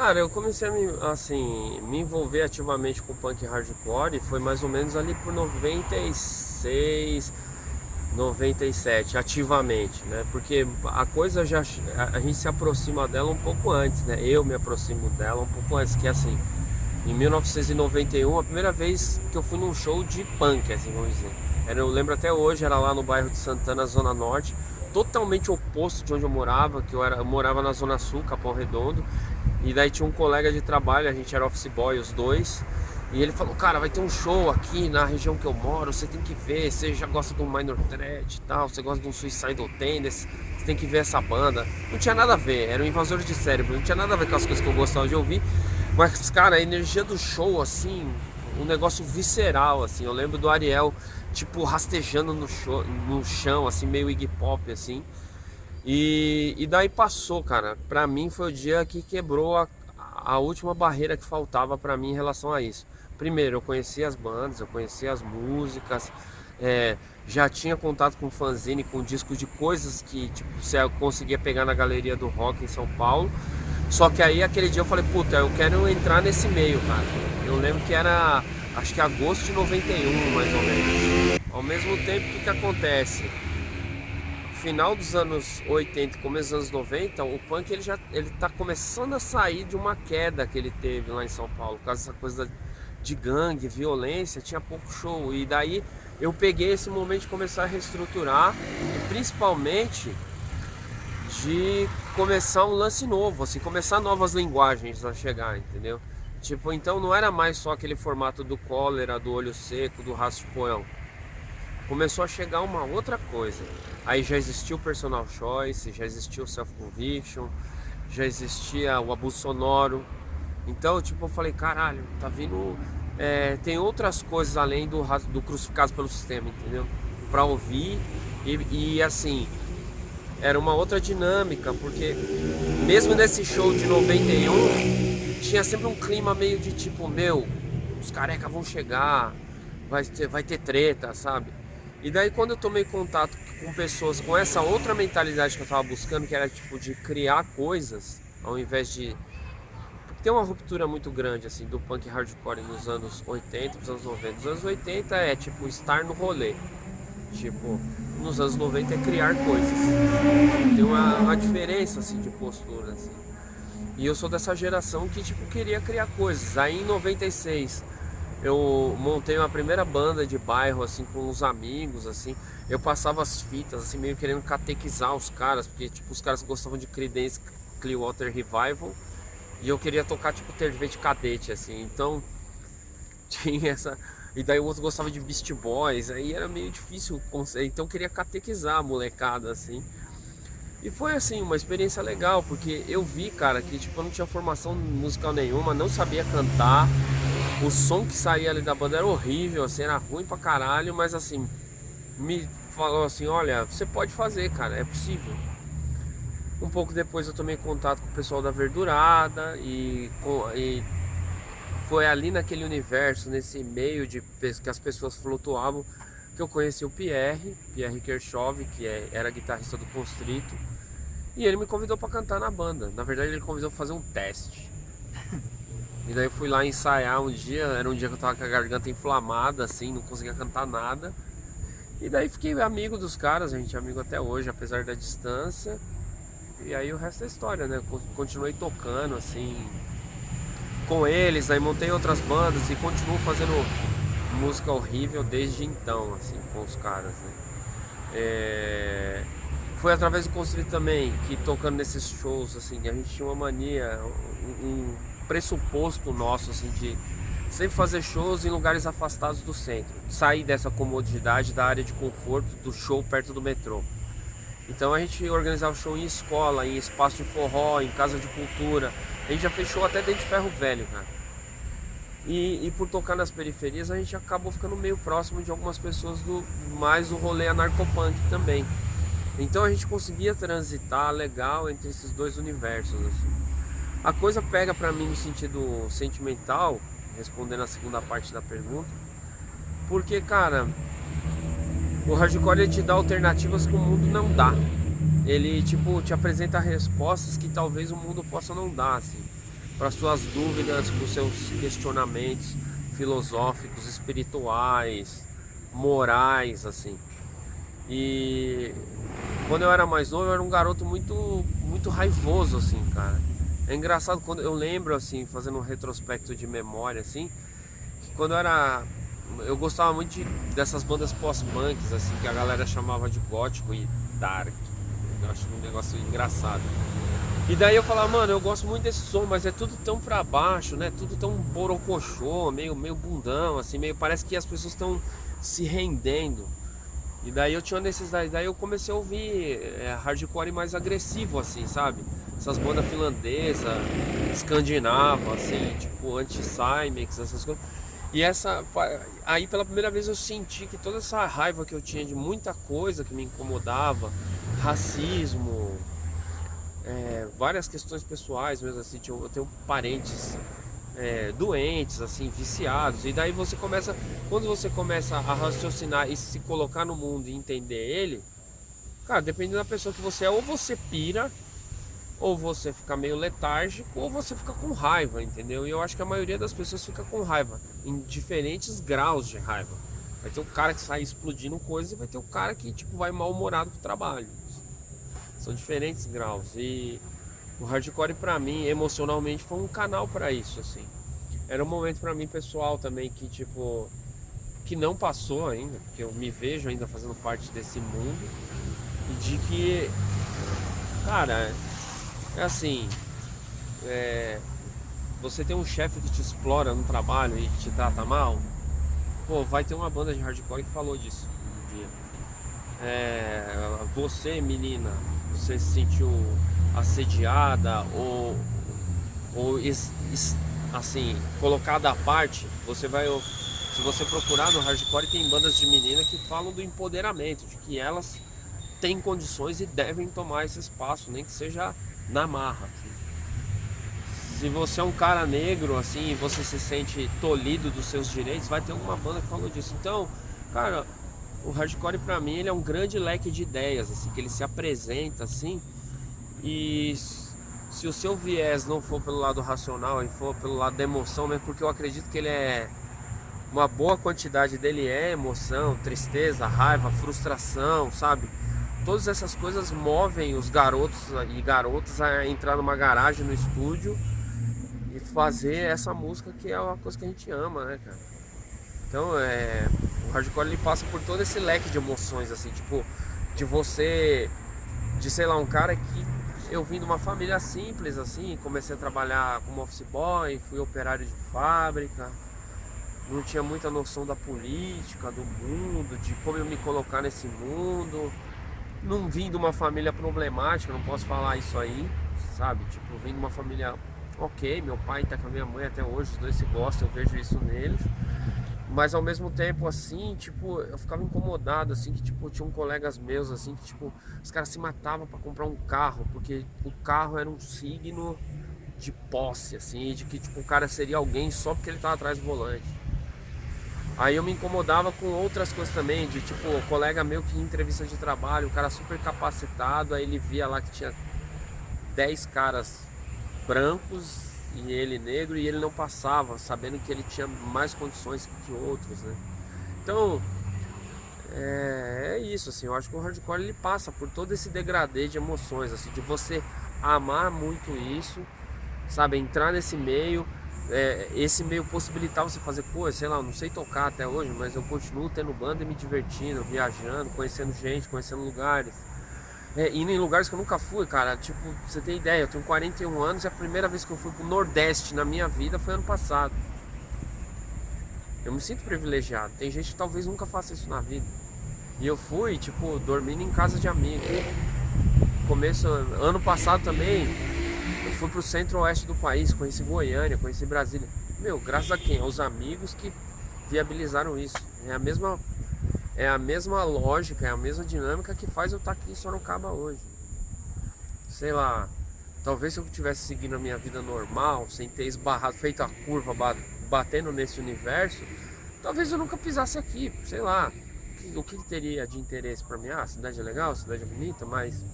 Cara, eu comecei me envolver ativamente com punk hardcore e foi mais ou menos ali por 96, 97, ativamente, né? Porque a coisa já, a gente se aproxima dela um pouco antes, né? Eu me aproximo dela um pouco antes, que é assim, em 1991, a primeira vez que eu fui num show de punk, assim, vamos dizer. Eu lembro até hoje, era lá no bairro de Santana, Zona Norte, totalmente oposto de onde eu morava, eu morava na Zona Sul, Capão Redondo, e daí tinha um colega de trabalho, a gente era office boy os dois, e ele falou, cara, vai ter um show aqui na região que eu moro, você tem que ver, você já gosta do Minor Threat e tal, você gosta do Suicidal Tendencies, você tem que ver essa banda. Não tinha nada a ver, era um invasor de cérebro, não tinha nada a ver com as coisas que eu gostava de ouvir, mas, cara, a energia do show, assim, um negócio visceral, assim, eu lembro do Ariel, tipo, rastejando no chão, assim, meio Iggy Pop, assim, e daí passou, cara. Pra mim foi o dia que quebrou a última barreira que faltava pra mim em relação a isso. Primeiro, eu conhecia as bandas, eu conhecia as músicas, é, já tinha contato com fanzine, com discos de coisas que tipo, você conseguia pegar na galeria do rock em São Paulo. Só que aí aquele dia eu falei, puta, eu quero entrar nesse meio, cara. Eu lembro que era, acho que agosto de 91, mais ou menos. Ao mesmo tempo, o que que acontece? Final dos anos 80 começo dos anos 90, o punk ele tá começando a sair de uma queda que ele teve lá em São Paulo, por causa dessa coisa de gangue, violência, tinha pouco show. E daí eu peguei esse momento de começar a reestruturar e principalmente de começar um lance novo, assim, começar novas linguagens a chegar, entendeu? Tipo, então não era mais só aquele formato do cólera, do olho seco, do raspoão. Começou a chegar uma outra coisa. Aí já existia o personal choice, já existia o self-conviction, já existia o abuso sonoro. Então, tipo, eu falei, caralho, tá vindo. Tem outras coisas além do crucificado pelo sistema, entendeu? Pra ouvir e assim, era uma outra dinâmica, porque mesmo nesse show de 91, tinha sempre um clima meio de tipo, meu, os carecas vão chegar, vai ter treta, sabe? E daí quando eu tomei contato com pessoas com essa outra mentalidade que eu tava buscando, que era tipo de criar coisas, ao invés de... Porque tem uma ruptura muito grande assim do punk hardcore nos anos 80, nos anos 90. Nos anos 80 é tipo estar no rolê. Tipo, nos anos 90 é criar coisas. Tem uma diferença assim de postura assim. E eu sou dessa geração que tipo queria criar coisas. Aí em 96 eu montei uma primeira banda de bairro assim com uns amigos assim. Eu passava as fitas assim meio querendo catequizar os caras, porque tipo os caras gostavam de Creedence Clearwater Revival e eu queria tocar tipo Tervete Cadete assim. Então tinha essa. E daí o outro gostava de Beast Boys, aí era meio difícil, então eu queria catequizar a molecada assim. E foi assim, uma experiência legal, porque eu vi, cara, que tipo, eu não tinha formação musical nenhuma, não sabia cantar. O som que saía ali da banda era horrível, assim, era ruim pra caralho, mas assim, me falou assim, olha, você pode fazer, cara, é possível. Um pouco depois eu tomei contato com o pessoal da Verdurada e foi ali naquele universo, nesse meio que as pessoas flutuavam, que eu conheci o Pierre Kirchhoff, que era guitarrista do Constrito, e ele me convidou para cantar na banda. Na verdade, ele convidou para fazer um teste. E daí eu fui lá ensaiar um dia, era um dia que eu tava com a garganta inflamada, assim, não conseguia cantar nada. E daí fiquei amigo dos caras, a gente é amigo até hoje, apesar da distância. E aí o resto é história, né? Continuei tocando, assim, com eles, aí montei outras bandas e continuo fazendo música horrível desde então, assim, com os caras, né? Foi através do Constrito também, que tocando nesses shows, assim, a gente tinha uma mania, um pressuposto nosso, assim, de sempre fazer shows em lugares afastados do centro, sair dessa comodidade da área de conforto do show perto do metrô. Então a gente organizava show em escola, em espaço de forró, em casa de cultura. A gente já fez show até dentro de ferro velho, cara. E por tocar nas periferias a gente acabou ficando meio próximo de algumas pessoas do mais do rolê anarcopunk também. Então a gente conseguia transitar legal entre esses dois universos, assim. A coisa pega pra mim no sentido sentimental, respondendo a segunda parte da pergunta, porque, cara, o hardcore ele te dá alternativas que o mundo não dá. Ele tipo te apresenta respostas que talvez o mundo possa não dar, assim. para suas dúvidas, para os seus questionamentos filosóficos, espirituais, morais, assim. E quando eu era mais novo, eu era um garoto muito raivoso, assim, cara. É engraçado quando eu lembro, assim, fazendo um retrospecto de memória, assim, que quando eu gostava muito dessas bandas pós-punks, assim, que a galera chamava de gótico e dark. Eu acho um negócio engraçado. E daí eu falava, mano, eu gosto muito desse som, mas é tudo tão pra baixo, né? Tudo tão borocochô, meio bundão, assim, meio parece que as pessoas estão se rendendo. E daí eu tinha necessidade, daí eu comecei a ouvir hardcore mais agressivo, assim, sabe? Essas bandas finlandesas, escandinava, assim, tipo Anti-Cymex, essas coisas. E aí pela primeira vez eu senti que toda essa raiva que eu tinha de muita coisa que me incomodava, racismo, várias questões pessoais mesmo, assim, eu tenho parentes doentes, assim, viciados, e daí quando você começa a raciocinar e se colocar no mundo e entender ele, cara, dependendo da pessoa que você é, ou você pira, ou você fica meio letárgico, ou você fica com raiva, entendeu? E eu acho que a maioria das pessoas fica com raiva, em diferentes graus de raiva. Vai ter o cara que sai explodindo coisas e vai ter o cara que, tipo, vai mal-humorado pro trabalho. São diferentes graus. E o hardcore pra mim, emocionalmente, foi um canal pra isso, assim. Era um momento pra mim pessoal também que, tipo, que não passou ainda, porque eu me vejo ainda fazendo parte desse mundo. E de que, cara, é assim, você tem um chefe que te explora no trabalho e te trata mal. Pô, vai ter uma banda de hardcore que falou disso um dia. Você, menina, você se sentiu assediada ou assim, colocada à parte, se você procurar no hardcore, tem bandas de menina que falam do empoderamento, de que elas têm condições e devem tomar esse espaço, nem que seja na marra, assim. Se você é um cara negro, assim, e você se sente tolhido dos seus direitos, vai ter alguma banda que falou disso. Então, cara, o hardcore pra mim ele é um grande leque de ideias, assim, que ele se apresenta, assim, e se o seu viés não for pelo lado racional e for pelo lado da emoção mesmo, porque eu acredito que uma boa quantidade dele é emoção, tristeza, raiva, frustração, sabe? Todas essas coisas movem os garotos e garotas a entrar numa garagem no estúdio e fazer essa música que é uma coisa que a gente ama, né, cara? Então, o hardcore ele passa por todo esse leque de emoções, assim, tipo, de sei lá, um cara que eu vim de uma família simples, assim, comecei a trabalhar como office boy, fui operário de fábrica, não tinha muita noção da política, do mundo, de como eu me colocar nesse mundo. Não vim de uma família problemática, não posso falar isso aí, sabe? Tipo, vim de uma família ok, meu pai tá com a minha mãe até hoje, os dois se gostam, eu vejo isso neles. Mas ao mesmo tempo, assim, tipo, eu ficava incomodado, assim, que, tipo, tinham colegas meus, assim, que, tipo, os caras se matavam pra comprar um carro, porque o carro era um signo de posse, assim, de que, tipo, o cara seria alguém só porque ele tava atrás do volante. Aí eu me incomodava com outras coisas também, de, tipo, o colega meu que em entrevista de trabalho, o cara super capacitado, aí ele via lá que tinha 10 caras brancos e ele negro, e ele não passava, sabendo que ele tinha mais condições que outros, né? Então, é isso, assim, eu acho que o hardcore ele passa por todo esse degradê de emoções, assim, de você amar muito isso, sabe, entrar nesse meio, esse meio possibilitar você fazer coisas, sei lá, eu não sei tocar até hoje, mas eu continuo tendo banda e me divertindo, viajando, conhecendo gente, conhecendo lugares. Indo em lugares que eu nunca fui, cara. Tipo, pra você tem ideia, eu tenho 41 anos e a primeira vez que eu fui pro Nordeste na minha vida foi ano passado. Eu me sinto privilegiado. Tem gente que talvez nunca faça isso na vida. E eu fui, tipo, dormindo em casa de amigos. Ano passado também, eu fui pro centro-oeste do país, conheci Goiânia, conheci Brasília. Meu, graças a quem? Aos amigos que viabilizaram isso. É a mesma lógica, é a mesma dinâmica que faz eu estar aqui em Sorocaba hoje. Sei lá, talvez se eu tivesse seguindo a minha vida normal, sem ter esbarrado, feito a curva, batendo nesse universo, talvez eu nunca pisasse aqui, sei lá. O que teria de interesse para mim? Ah, a cidade é legal, a cidade é bonita, mas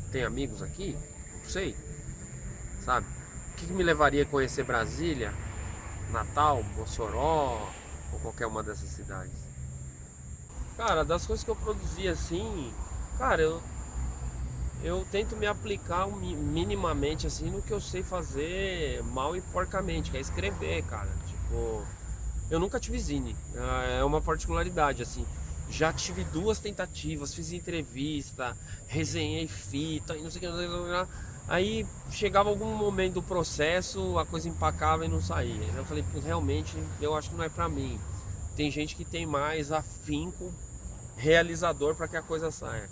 tem amigos aqui? Não sei, sabe? que me levaria a conhecer Brasília, Natal, Mossoró ou qualquer uma dessas cidades? Cara, das coisas que eu produzi assim, cara, eu tento me aplicar minimamente assim no que eu sei fazer mal e porcamente, que é escrever, cara. Tipo, eu nunca tive zine, é uma particularidade assim. Já tive duas tentativas, fiz entrevista, resenhei fita e não sei o que, não sei o que. Aí chegava algum momento do processo, a coisa empacava e não saía. Eu falei, pô, realmente eu acho que não é pra mim. Tem gente que tem mais afinco realizador para que a coisa saia.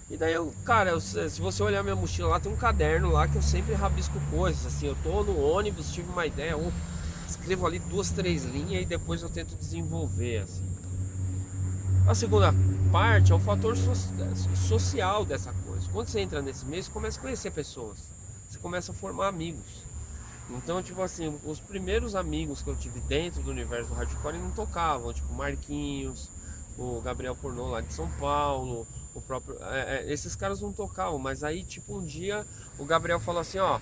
E daí eu, cara, se você olhar minha mochila lá, tem um caderno lá que eu sempre rabisco coisas, assim, eu tô no ônibus, tive uma ideia, eu escrevo ali 2, 3 linhas e depois eu tento desenvolver, assim. A segunda parte é o fator social dessa coisa. Quando você entra nesse meio, você começa a conhecer pessoas, você começa a formar amigos. Então, tipo assim, os primeiros amigos que eu tive dentro do universo do hardcore não tocavam, tipo Marquinhos, o Gabriel Pornô lá de São Paulo, o próprio. Esses caras não tocavam, mas aí, tipo, um dia o Gabriel falou assim: ó,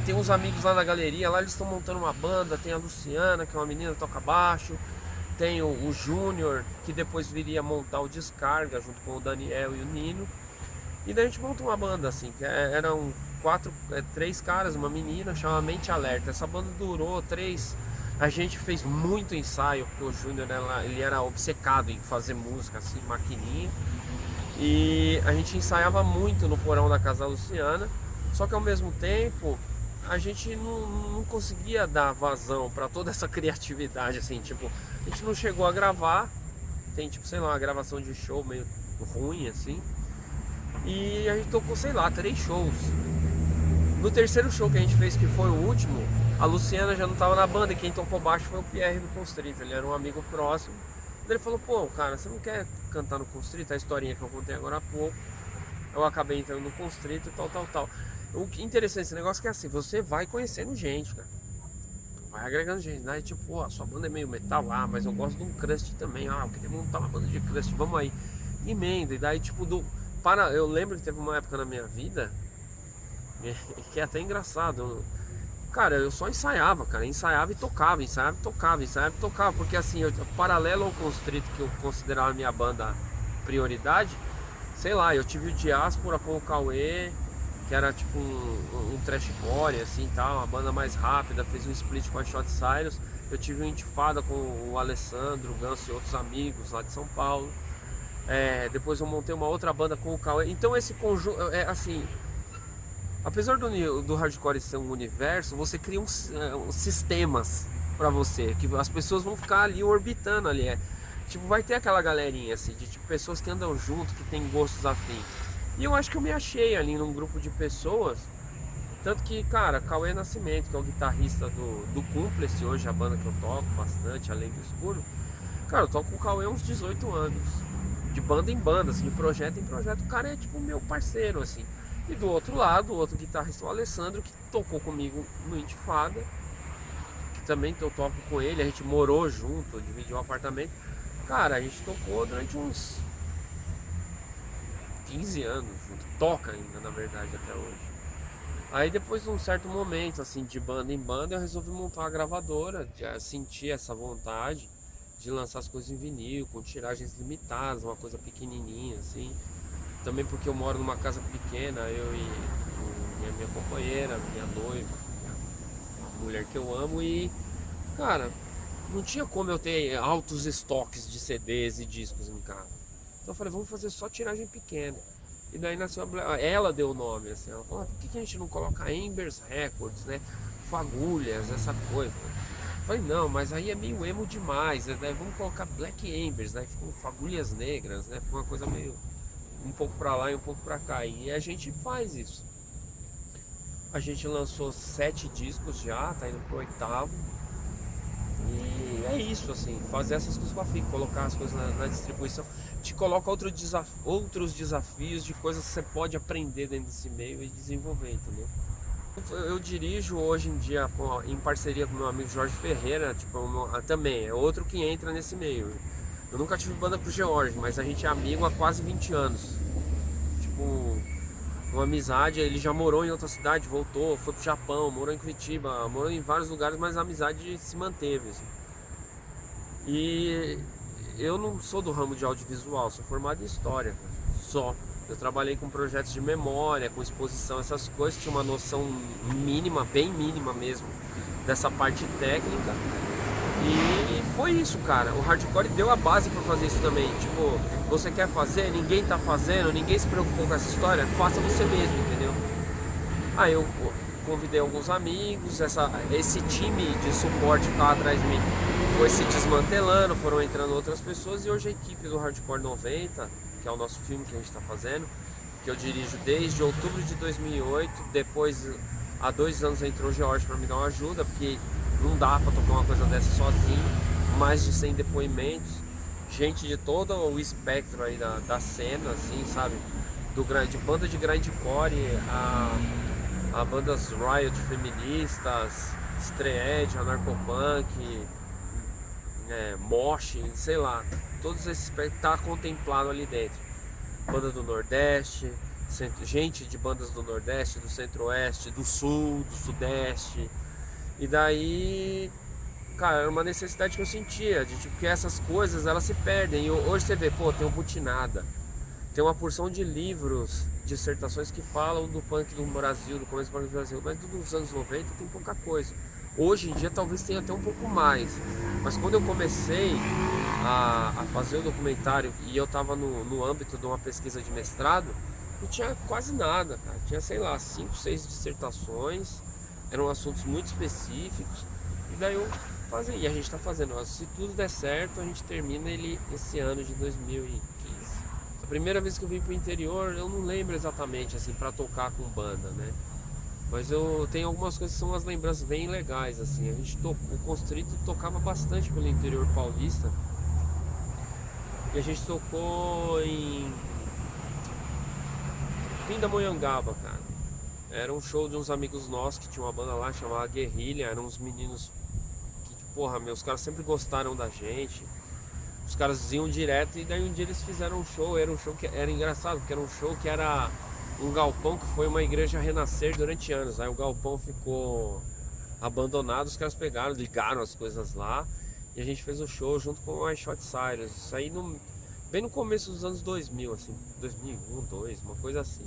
tem uns amigos lá na galeria, lá eles estão montando uma banda, tem a Luciana, que é uma menina que toca baixo, tem o Júnior, que depois viria montar o Descarga junto com o Daniel e o Nino. E daí a gente montou uma banda assim, que eram três caras, uma menina, chama Mente Alerta. Essa banda durou três. A gente fez muito ensaio, porque o Júnior ele era obcecado em fazer música assim, maquininha. E a gente ensaiava muito no porão da casa da Luciana. Só que ao mesmo tempo a gente não conseguia dar vazão para toda essa criatividade assim, tipo, a gente não chegou a gravar. Tem tipo, sei lá, uma gravação de show meio ruim assim. E a gente tocou, sei lá, 3 shows. No terceiro show que a gente fez, que foi o último, a Luciana já não tava na banda e quem tocou baixo foi o Pierre do Constrito. Ele era um amigo próximo. Ele falou, pô, cara, você não quer cantar no Constrito? A historinha que eu contei agora há pouco. Eu acabei entrando no Constrito e tal. O que é interessante desse negócio é que é assim, você vai conhecendo gente, cara. Vai agregando gente, né? Tipo, pô, a sua banda é meio metal, mas eu gosto de um crust também. Eu queria montar uma banda de crust, vamos aí. Emenda, e daí tipo eu lembro que teve uma época na minha vida que é até engraçado. Cara, eu só ensaiava, cara. Ensaiava e tocava, ensaiava e tocava, ensaiava e tocava. Porque assim, paralelo ao Constrito, que eu considerava a minha banda prioridade, sei lá, eu tive o Diáspora com o Cauê, que era tipo um trashcore, assim tal, uma banda mais rápida, fez um split com a Shot Cyrus. Eu tive um Intifada com o Alessandro, o Ganso e outros amigos lá de São Paulo. Depois eu montei uma outra banda com o Cauê. Então esse conjunto, assim, apesar do hardcore ser um universo, você cria uns sistemas pra você, que as pessoas vão ficar ali orbitando ali. Tipo, vai ter aquela galerinha assim, de tipo, pessoas que andam junto, que tem gostos afins. E eu acho que eu me achei ali num grupo de pessoas. Tanto que, cara, Cauê Nascimento, que é o guitarrista do Cúmplice, hoje a banda que eu toco bastante, Além do Escuro. Cara, eu toco com o Cauê há uns 18 anos. De banda em banda, assim, de projeto em projeto. O cara é tipo meu parceiro, assim. E do outro lado, o outro guitarrista, o Alessandro, que tocou comigo no Intifada. Que também eu toco com ele, a gente morou junto, dividiu um apartamento. Cara, a gente tocou durante uns 15 anos junto. Toca ainda, na verdade, até hoje. Aí depois de um certo momento, assim, de banda em banda, eu resolvi montar uma gravadora. Já senti essa vontade de lançar as coisas em vinil, com tiragens limitadas, uma coisa pequenininha, assim. Também porque eu moro numa casa pequena, eu e minha companheira, minha noiva, a mulher que eu amo. E, cara, não tinha como eu ter altos estoques de CDs e discos em casa. Então eu falei, vamos fazer só tiragem pequena. E daí nasceu ela deu o nome, assim, ela falou, por que a gente não coloca Embers Records, né? Fagulhas, essa coisa. Eu falei, não, mas aí é meio emo demais, né? Daí vamos colocar Black Embers, né? Ficam Fagulhas Negras, né? Fica uma coisa meio um pouco pra lá e um pouco pra cá. E a gente faz isso. A gente lançou 7 discos já, tá indo pro 8º. E é isso, assim, fazer essas coisas com a FIC, colocar as coisas na distribuição, te coloca outros desafios de coisas que você pode aprender dentro desse meio e desenvolver, entendeu? Eu dirijo hoje em dia em parceria com meu amigo Jorge Ferreira, tipo, também é outro que entra nesse meio. Eu nunca tive banda com o George, mas a gente é amigo há quase 20 anos. Tipo, uma amizade. Ele já morou em outra cidade, voltou, foi pro Japão, morou em Curitiba, morou em vários lugares, mas a amizade se manteve, assim. E eu não sou do ramo de audiovisual, sou formado em história, só. Eu trabalhei com projetos de memória, com exposição, essas coisas, tinha uma noção mínima, bem mínima mesmo, dessa parte técnica. E foi isso, cara. O hardcore deu a base para fazer isso também. Tipo, você quer fazer, ninguém tá fazendo, ninguém se preocupou com essa história, faça você mesmo, entendeu? Aí eu convidei alguns amigos, esse time de suporte que tava atrás de mim foi se desmantelando, foram entrando outras pessoas, e hoje a equipe do Hardcore 90, que é o nosso filme que a gente está fazendo, que eu dirijo desde outubro de 2008, depois há 2 anos entrou o George para me dar uma ajuda, porque não dá para tocar uma coisa dessa sozinho, mais de 100 depoimentos, gente de todo o espectro aí da cena, assim, sabe, de banda de grindcore a bandas riot feministas, Street, anarcopunk, mosh, sei lá, todos esses tá contemplado ali dentro. Banda do Nordeste, gente de bandas do Nordeste, do Centro-Oeste, do Sul, do Sudeste. E daí, cara, era uma necessidade que eu sentia, de tipo, que essas coisas elas se perdem. E hoje você vê, pô, tem o Butinada, tem uma porção de livros, dissertações que falam do punk do Brasil, do começo do punk do Brasil, mas dos anos 90 tem pouca coisa. Hoje em dia talvez tenha até um pouco mais, mas quando eu comecei a fazer o documentário e eu estava no âmbito de uma pesquisa de mestrado, não tinha quase nada, cara. Tinha, sei lá, 5, 6 dissertações, eram assuntos muito específicos, e daí eu fazia, e a gente está fazendo. Se tudo der certo, a gente termina ele esse ano de 2015. A primeira vez que eu vim pro interior, eu não lembro exatamente, assim, para tocar com banda, né? Mas eu tenho algumas coisas que são umas lembranças bem legais, assim. A gente o Constrito tocava bastante pelo interior paulista. E a gente tocou em Pindamonhangaba, cara. Era um show de uns amigos nossos que tinha uma banda lá chamada Guerrilha. Eram uns meninos que, porra, meus caras sempre gostaram da gente. Os caras iam direto, e daí um dia eles fizeram um show. Era um show que era engraçado, porque era um show que era um galpão que foi uma igreja renascer durante anos. Aí o galpão ficou abandonado, os caras pegaram, ligaram as coisas lá, e a gente fez o show junto com o I Shot Cyrus. Isso aí bem no começo dos anos 2000, assim, 2001, 2002, uma coisa assim.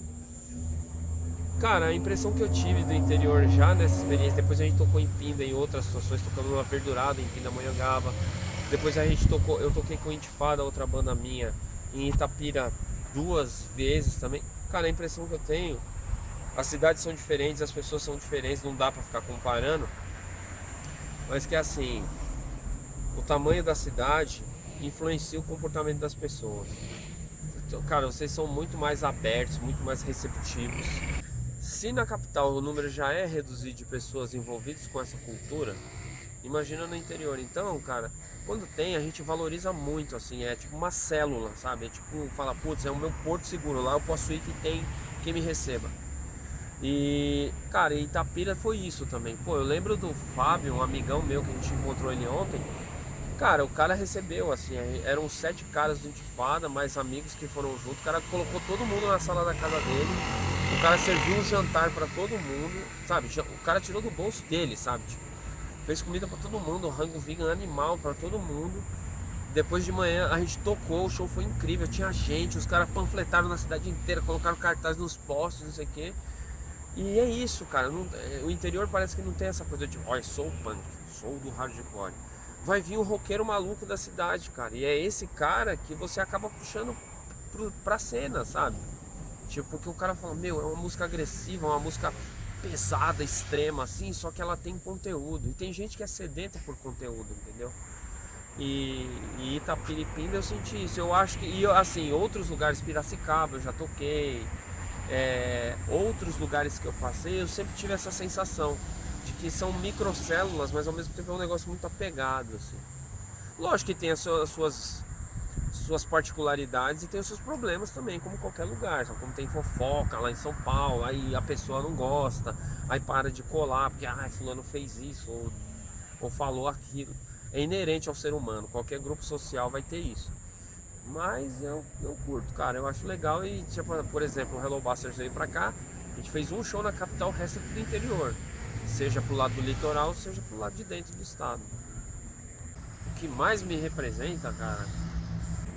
Cara, a impressão que eu tive do interior já nessa experiência, depois a gente tocou em Pinda, em outras situações, tocando numa Perdurada em Pindamonhangaba. Depois eu toquei com Intifada, outra banda minha, em Itapira 2 vezes também. Cara, a impressão que eu tenho, as cidades são diferentes, as pessoas são diferentes, não dá pra ficar comparando, mas que assim, o tamanho da cidade influencia o comportamento das pessoas. Então, cara, vocês são muito mais abertos, muito mais receptivos. Se na capital o número já é reduzido de pessoas envolvidas com essa cultura, imagina no interior. Então, cara, quando tem, a gente valoriza muito, assim, é tipo uma célula, sabe? É tipo, fala, putz, é o meu porto seguro, lá eu posso ir que tem quem me receba. E, cara, Itapira foi isso também. Pô, eu lembro do Fábio, um amigão meu que a gente encontrou ele ontem. Cara, o cara recebeu, assim, eram 7 caras do Intifada, mais amigos que foram juntos. O cara colocou todo mundo na sala da casa dele. O cara serviu um jantar pra todo mundo, sabe? O cara tirou do bolso dele, sabe? Tipo, fez comida pra todo mundo, rango vegan animal pra todo mundo. Depois de manhã a gente tocou, o show foi incrível, tinha gente, os caras panfletaram na cidade inteira, colocaram cartaz nos postes, não sei o quê. E é isso, cara. O interior parece que não tem essa coisa de, olha, sou o punk, sou do hardcore. Vai vir um roqueiro maluco da cidade, cara. E é esse cara que você acaba puxando pra cena, sabe? Tipo, porque o cara fala, meu, é uma música agressiva, uma música pesada, extrema, assim, só que ela tem conteúdo. E tem gente que é sedenta por conteúdo, entendeu? E Itapiripinda eu senti isso. Eu acho que, e assim, outros lugares, Piracicaba, eu já toquei. Outros lugares que eu passei, eu sempre tive essa sensação de que são microcélulas, mas ao mesmo tempo é um negócio muito apegado, assim. Lógico que tem as suas particularidades e tem os seus problemas também, como qualquer lugar. Como tem fofoca lá em São Paulo, aí a pessoa não gosta, aí para de colar, porque fulano fez isso, ou falou aquilo. É inerente ao ser humano, qualquer grupo social vai ter isso. Mas eu curto, cara, eu acho legal. E tipo, por exemplo, o Hello Busters veio pra cá, a gente fez um show na capital, o resto é tudo interior. Seja pro lado do litoral, seja pro lado de dentro do estado. O que mais me representa,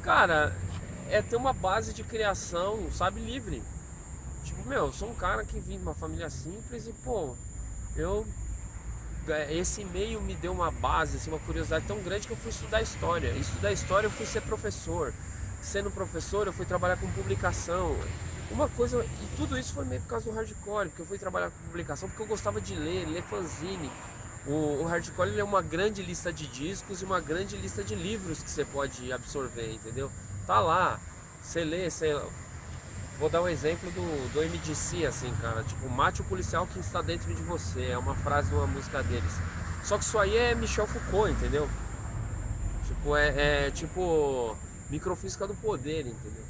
cara, é ter uma base de criação, sabe, livre. Tipo, meu, eu sou um cara que vim de uma família simples e, pô, eu esse meio me deu uma base, assim, uma curiosidade tão grande que eu fui estudar história. E estudar história eu fui ser professor. Sendo professor, eu fui trabalhar com publicação. Uma coisa, e tudo isso foi meio por causa do hardcore, porque eu fui trabalhar com publicação porque eu gostava de ler fanzine. O hardcore ele é uma grande lista de discos e uma grande lista de livros que você pode absorver, entendeu? Tá lá, você lê, sei lá. Vou dar um exemplo do MDC, assim, cara. Tipo, mate o policial que está dentro de você. É uma frase de uma música deles. Só que isso aí é Michel Foucault, entendeu? Tipo, é tipo microfísica do poder, entendeu?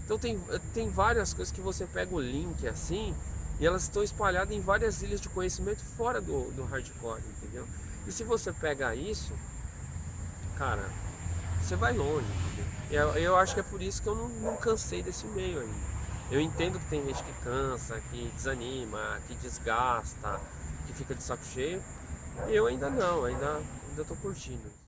Então tem várias coisas que você pega o link assim e elas estão espalhadas em várias ilhas de conhecimento fora do hardcore, entendeu? E se você pega isso, cara, você vai longe, entendeu? Eu acho que é por isso que eu não cansei desse meio ainda. Eu entendo que tem gente que cansa, que desanima, que desgasta, que fica de saco cheio. Eu ainda não, ainda tô curtindo.